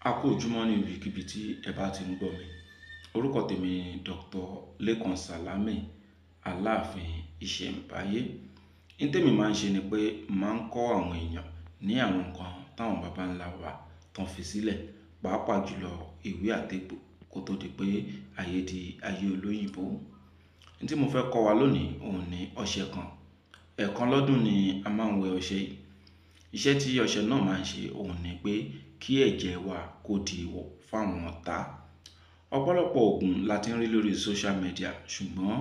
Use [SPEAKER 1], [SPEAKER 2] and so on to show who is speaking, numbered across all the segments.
[SPEAKER 1] A kú ojúmọ́ ní ibikíbi tí ẹ bá ti ń gbọ́ mi. Orúkọ tèmi ni Dr. Lékan Sàlámì Aláàfin Ìṣẹ̀ǹbáyé. Ní tèmi máa ń ṣe ni pé máa ń kọ́ àwọn èèyàn ní àwọn nǹkan táwọn baba ńlá wa tán fi sílẹ̀, pàápàá jùlọ ìwé àtegbò kó tó di pé ayé di ayé olóyìnbó. Ní tí mo fẹ́ kọ́ wa lónìí òun ni ọṣẹ kan. Ẹ̀ẹ̀kan lọ́dún ni a máa ń wẹ ọṣẹ yìí. Iṣẹ́ tí ọṣẹ náà máa ń ṣe òun ni pé kí ẹ̀jẹ̀ wa kó di ìwọ̀ fáwọn ọ̀tá. Ọ̀pọ̀lọpọ̀ oògùn la ti ń rí lórí social media, ṣùgbọ́n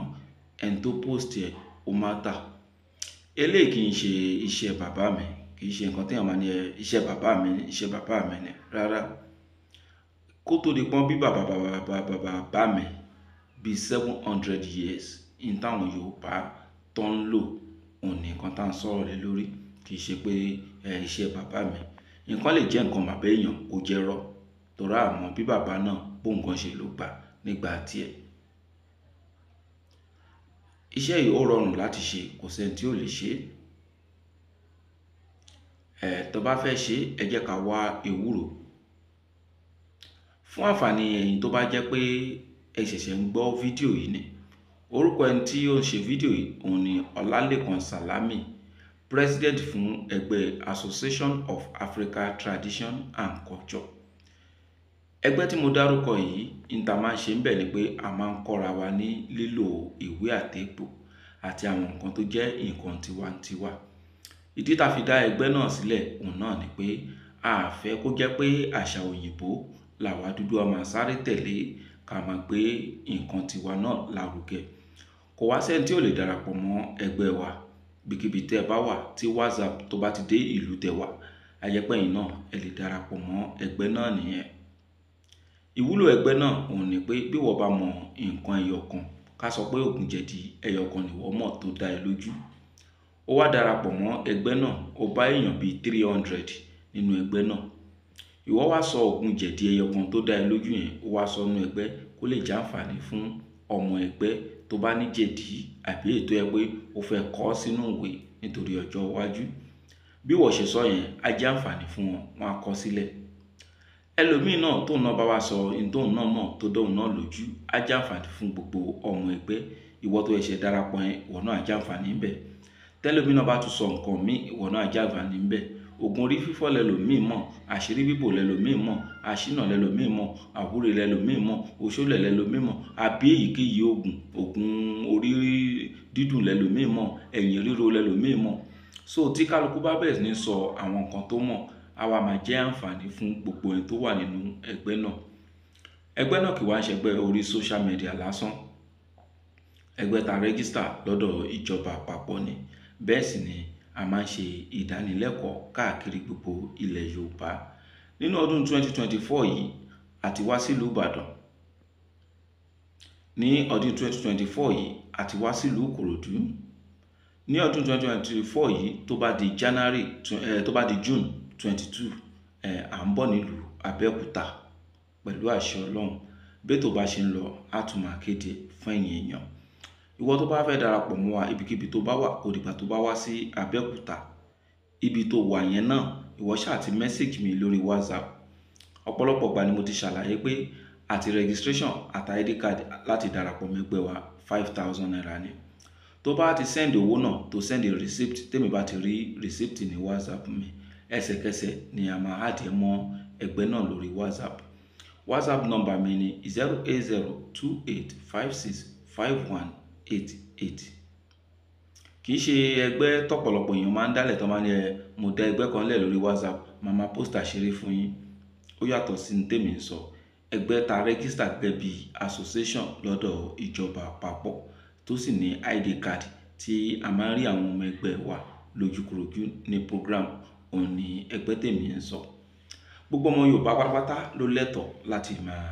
[SPEAKER 1] ẹni tó post ẹ̀ ó máa tà. Eléyìí kì í ṣe iṣẹ́ bàbá mi, kì í ṣe nǹkan tí èèyàn máa ní iṣẹ́ bàbá mi ni, iṣẹ́ bàbá mi ni. Rárá. Kó tó di pọ́n bí bàbá mi bí 700 years ní táwọn Yorùbá tó ń lò òun ni nǹkan tá ń sọ̀rọ̀ lé lórí. Kì í ṣe pé iṣẹ́ bàbá mi. Nǹkan lè jẹ́ nǹkan bàbá èèyàn kó jẹ́ rọ́, torí àmọ́ bí bàbá náà bó nǹkan ṣe ló gbà nígbà tiẹ̀. Iṣẹ́ yìí ó rọrùn láti ṣe, kò sẹ́ni tí ò lè ṣe. Tó bá fẹ́ ṣe ẹ jẹ́ ká wá ewúro. Fún àǹfààní ẹ̀yin tó bá jẹ́ pé ẹ ṣẹ̀ṣẹ̀ ń gbọ́ fídíò yìí ni, orúkọ ẹni tí ó ń ṣe fídíò yìí òun ni Ọlálékan Sàlámì, President fún ẹgbẹ́ Association of Africa Tradition and Culture. Ẹgbẹ́ tí mo dárúkọ yìí ní ta máa ń ṣe ń bẹ̀ ni pé a máa ń kọ́ra wa ní lílò ìwé àtegbò àti àwọn nǹkan tó jẹ́ nǹkan tiwantiwa. Ìdí tá fi dá ẹgbẹ́ náà sílẹ̀ òun náà ni pé a fẹ́ kó jẹ́ pé àṣà òyìnbó làwa dúdú a máa sáré tẹ̀lé, ká máa gbé nǹkan tiwa náà lárugẹ. Kò wá sẹ́ni tí ò lè darapọ̀ mọ́ ẹgbẹ́ wa. Ibikíbi tẹ́ ẹ bá wà tí WhatsApp tó bá ti dé ìlú tẹ́ wà, a jẹ́ pé ẹ̀yin náà ẹ lè darapọ̀ mọ́ ẹgbẹ́ náà nìyẹn. Ìwúlò ẹgbẹ́ náà òun ni pé bí wọ́n bá mọ nǹkan ẹyọ kan, ká sọ pé ògùn jẹ̀dí ẹyọ kan ni wọ́n mọ̀ tó dá ẹ lójú. Ó wá darapọ̀ mọ́ ẹgbẹ́ náà, ó bá èèyàn bí 300 nínú ẹgbẹ́ náà. Ìwọ wá sọ ògùn jẹ̀dí ẹyọ kan tó dá ẹ lójú yẹn, ó wá sọ nínú ẹgbẹ́ kó lè jẹ́ àǹfààní fún ọmọ ẹgbẹ́ tó bá ní jẹ̀dí àbí ètò ẹ pé ó fẹ́ kọ sínú ìwé nítorí ọjọ́ iwájú. Bí wọ́n ṣe sọ yẹn á jẹ́ àǹfààní fún wọn, wọ́n á kọ sílẹ̀. Ẹlòmíì náà tó náà bá wá sọ ohun tó náà mọ̀ tó dóhùn náà lójú, á jẹ́ àǹfààní fún gbogbo ọmọ ẹgbẹ́. Ìwọ tó ṣẹ̀ṣẹ̀ darapọ̀ yẹn, ìwọ náà á jẹ́ àǹfààní ń bẹ̀. Tẹ́lòmíì náà bá tún sọ nǹkan míì, ìwọ náà á jẹ́ àǹfààní ń bẹ̀. Ògùn orí fífọ́ lẹ́lòmíì mọ̀, àṣírí bíbò lẹ́lòmíì mọ̀, àṣínà lẹ́lòmíì mọ̀, àwúre lẹ́lòmíì mọ̀, òṣòlẹ̀ lẹ́lòmíì mọ̀, àbí èyíkéyìí ògùn orí dídùn lẹ́lòmíì mọ̀, ẹ̀yìn ríro lẹ́lòmíì mọ̀. So tí kálukú bá bẹ̀rẹ̀ sí ní sọ àwọn nǹkan tó mọ̀, á wá máa jẹ́ àǹfààní fún gbogbo ẹni tó wà nínú ẹgbẹ́ náà. Ẹgbẹ́ náà kì í wá ṣe ẹgbẹ́ orí social media lásán. Ẹgbẹ́ ta rẹ́gísítà lọ́dọ̀ ìjọba àpapọ̀ ni. Bẹ́ẹ̀ sì ni a máa ń ṣe ìdánilẹ́kọ̀ọ́ káàkiri gbogbo ilẹ̀ Yorùbá. Nínú ọdún 2024 yìí a ti wá sílùú Ìbàdàn. Ní ọdún 2024 yìí a ti wá sílùú Ìkòròdú. Ní ọdún 2024 yìí tó bá di June 22, à ń bọ̀ nílùú Abẹ́òkúta pẹ̀lú àṣẹ Ọlọ́run. Bí ètò bá ṣe ń lọ á tún máa kéde fún ẹ̀yin èèyàn. Ìwọ tó bá fẹ́ darapọ̀ mọ́ wa ibikíbi tó bá wà, kò dìgbà tó bá wá sí Abẹ́òkúta. Ibi tó wà yẹn náà ìwọ ṣáà ti message mi lórí WhatsApp. Ọ̀pọ̀lọpọ̀ ìgbà ni mo ti ṣàlàyé pé àti registration àti ID card láti darapọ̀ mọ́ ẹgbẹ́ wa 5,000 naira ni. Tó bá ti send owó náà tó send receipt, tèmi bá ti rí receipt ní WhatsApp mi, ẹsẹ̀kẹsẹ̀ ni a máa add ẹ mọ́ ẹgbẹ́ náà lórí WhatsApp. WhatsApp number mi ni 08028565188. Kì í ṣe ẹgbẹ́ tọ́pọ̀lọpọ̀ èèyàn máa ń dálẹ̀ tó máa ń mo dá ẹgbẹ́ kan lẹ̀ lórí WhatsApp, màá máa post àṣírí fún yín. Ó yàtọ̀ sí ní tèmi ń sọ. Ẹgbẹ́ ta rẹ́gísítà gẹ́gẹ́ bí association lọ́dọ̀ ìjọba àpapọ̀ tó sì ní ID card tí a máa ń rí àwọn ọmọ ẹgbẹ́ wa lójúkorojú ní program, òun ni ẹgbẹ́ tèmi ń sọ. Gbogbo ọmọ Yorùbá pátápátá ló lẹ́tọ̀ọ́ láti máa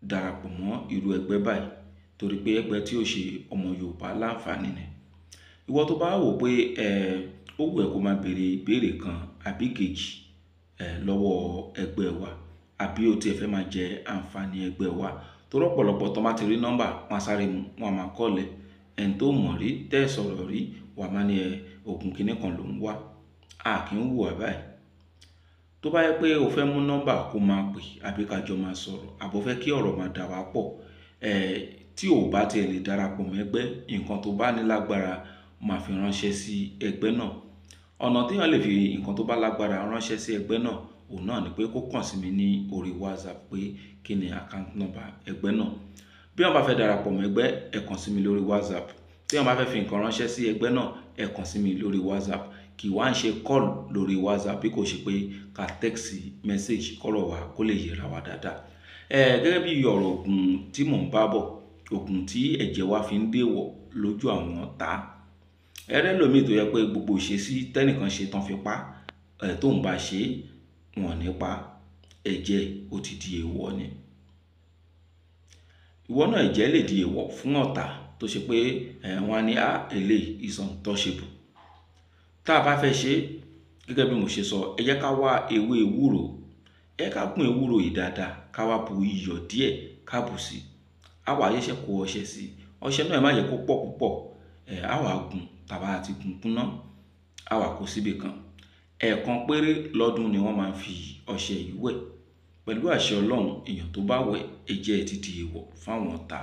[SPEAKER 1] darapọ̀ mọ́ irú ẹgbẹ́ báyìí, torí pé ẹgbẹ́ tí ó ṣe ọmọ Yorùbá láǹfààní ni. Ìwọ tó bá wò pé ó wù ẹ́ kó máa béèrè ìbéèrè kan àbí kejì lọ́wọ́ ẹgbẹ́ wa, àbí ó tiẹ̀ fẹ́ máa jẹ àǹfààní ẹgbẹ́ wa, torí ọ̀pọ̀lọpọ̀ tó máa ti rí nọ́mbà wọn sáré mu, wọn máa kọ́lẹ̀. Ẹni tó mọ̀ rí tẹ́ sọ̀rọ̀ rí wà máa ní ògùn kìíní kan ló ń wá. A kì í wù wá báyìí. Tó tó bá yẹ pé o fẹ́ mú nọ́mbà kó máa pè àbí ká jọ máa sọ̀rọ̀ àbò fẹ́ kí ọ̀rọ̀ máa dà wá pọ̀, tí ò bá tiẹ̀ lè darapọ̀ mọ́ ẹgbẹ́, nǹkan tó bá ní lágbára máa fi ránṣẹ́ sí ẹgbẹ́ náà. Ọ̀nà téèyàn lè fi nǹkan tó bá lágbára ránṣẹ́ sí ẹgbẹ́ náà, òun náà ni pé kó kàn sí mi ní orí WhatsApp pé kí ni account number ẹgbẹ́ náà. Bí wọ́n bá fẹ́ darapọ̀ mọ́ ẹgbẹ́, ẹ kàn sí mi lórí WhatsApp. Tí wọ́n bá fẹ́ fi nǹkan ránṣẹ́ sí ẹgbẹ́ náà, ẹ kàn sí mi lórí WhatsApp. Kì wá ń ṣe call lórí WhatsApp bí kò ṣe pé ká text message kọ́rọ̀ wa kó lè yẹra wa dáadáa. Gẹ́gẹ́ bí ọ̀rọ̀ ògùn tí mò ń bá bọ̀, ògùn tí ẹ̀jẹ̀ wa fi ń dèwọ̀ lójú àwọn ọ̀tá. Ẹrẹ́ lòmíì tó yẹ pé gbogbo ìṣesí tẹ́nìkan ṣe tán fi pa, tó ń bá ṣe wọn nípa ẹ̀jẹ̀ ó ti di èèwọ̀ ni. Ìwọ náà ẹ̀jẹ̀ lè di èèwọ̀ fún ọ̀tá tó ṣe pé wọ́n á ní eléyìí is untouchable. Tá a bá fẹ́ ṣe, gẹ́gẹ́ bí mo ṣe sọ, ẹ jẹ́ ká wá ewé ewúro, ẹ ká gún ewúro yìí dáadáa, ká wá bu iyọ̀ díẹ̀ ká bù sí. A wá ṣẹ̀ṣẹ̀ kó ọṣẹ sí. Ọṣẹ náà ẹ má jẹ́ kó pọ̀ púpọ̀. A wá gún, tàbá àti gún kúnná, a wá kó síbì kan. Ẹ̀ẹ̀kan péré lọ́dún ni wọ́n máa ń fi ọṣẹ yìí wẹ̀. Pẹ̀lú àṣẹ Ọlọ́run, èèyàn tó bá wẹ̀, ẹ̀jẹ̀ ti di èèwọ̀ fáwọn ọ̀tá.